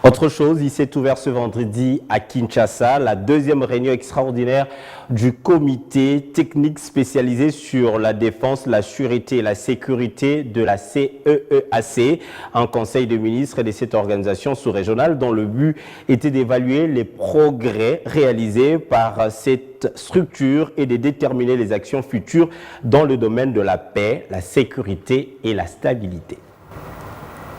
Autre chose, il s'est ouvert ce vendredi à Kinshasa, la deuxième réunion extraordinaire du comité technique spécialisé sur la défense, la sûreté et la sécurité de la CEEAC, un conseil de ministres de cette organisation sous-régionale dont le but était d'évaluer les progrès réalisés par cette structure et de déterminer les actions futures dans le domaine de la paix, la sécurité et la stabilité.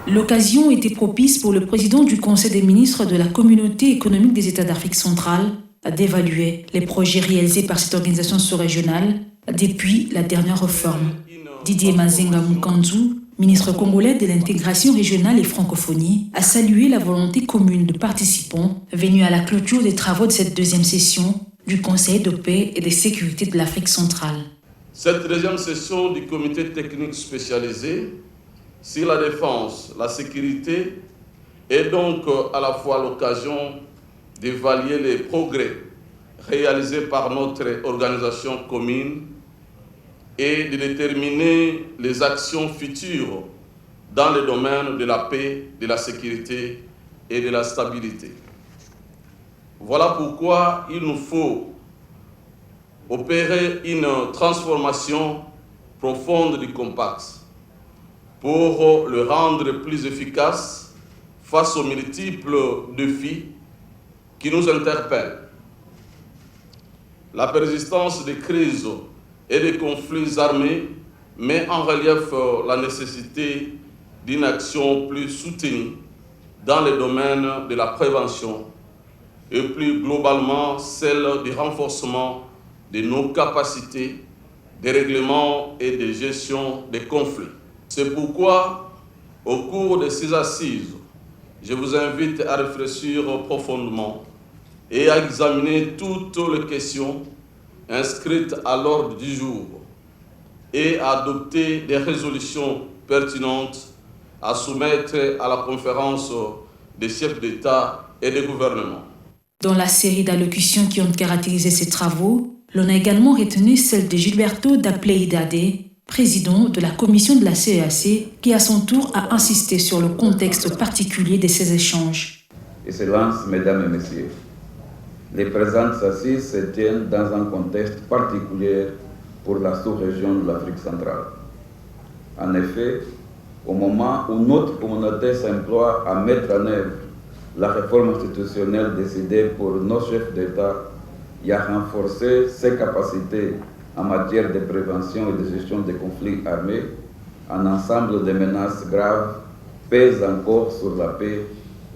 L'occasion était propice pour le président du Conseil des ministres de la Communauté économique des États d'Afrique centrale d'évaluer les projets réalisés par cette organisation sous-régionale depuis la dernière réforme. Didier Mazenga Mukanzu, ministre congolais de l'intégration régionale et francophonie, a salué la volonté commune de participants venus à la clôture des travaux de cette deuxième session du Conseil de paix et de sécurité de l'Afrique centrale. Cette deuxième session du comité technique spécialisé sur la défense, la sécurité est donc à la fois l'occasion d'évaluer les progrès réalisés par notre organisation commune et de déterminer les actions futures dans le domaine de la paix, de la sécurité et de la stabilité. Voilà pourquoi il nous faut opérer une transformation profonde du Compact pour le rendre plus efficace face aux multiples défis qui nous interpellent. La persistance des crises et des conflits armés met en relief la nécessité d'une action plus soutenue dans le domaine de la prévention et plus globalement celle du renforcement de nos capacités de règlement et de gestion des conflits. C'est pourquoi, au cours de ces assises, je vous invite à réfléchir profondément et à examiner toutes les questions inscrites à l'ordre du jour et à adopter des résolutions pertinentes à soumettre à la conférence des chefs d'État et de gouvernement. Dans la série d'allocutions qui ont caractérisé ces travaux, l'on a également retenu celle de Gilberto da Pleidade, président de la commission de la CEEAC, qui à son tour a insisté sur le contexte particulier de ces échanges. Excellences, Mesdames et Messieurs, les présentes assises se tiennent dans un contexte particulier pour la sous-région de l'Afrique centrale. En effet, au moment où notre communauté s'emploie à mettre en œuvre la réforme institutionnelle décidée pour nos chefs d'État et à renforcer ses capacités en matière de prévention et de gestion des conflits armés, un ensemble de menaces graves pèse encore sur la paix,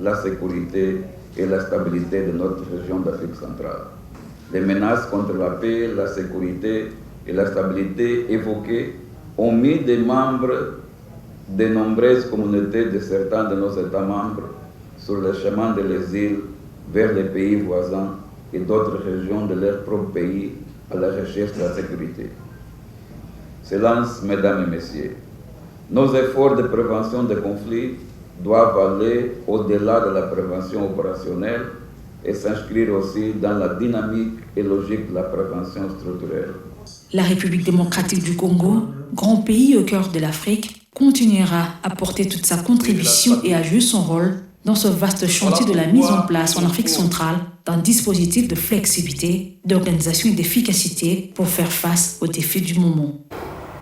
la sécurité et la stabilité de notre région d'Afrique centrale. Les menaces contre la paix, la sécurité et la stabilité évoquées ont mis des membres de nombreuses communautés de certains de nos États membres sur le chemin de l'exil vers les pays voisins et d'autres régions de leur propre pays à la recherche de la sécurité. Excellences, Mesdames et Messieurs, nos efforts de prévention des conflits doivent aller au-delà de la prévention opérationnelle et s'inscrire aussi dans la dynamique et logique de la prévention structurelle. La République démocratique du Congo, grand pays au cœur de l'Afrique, continuera à porter toute sa contribution et à jouer son rôle dans ce vaste chantier de la mise en place en Afrique centrale d'un dispositif de flexibilité, d'organisation et d'efficacité pour faire face aux défis du moment.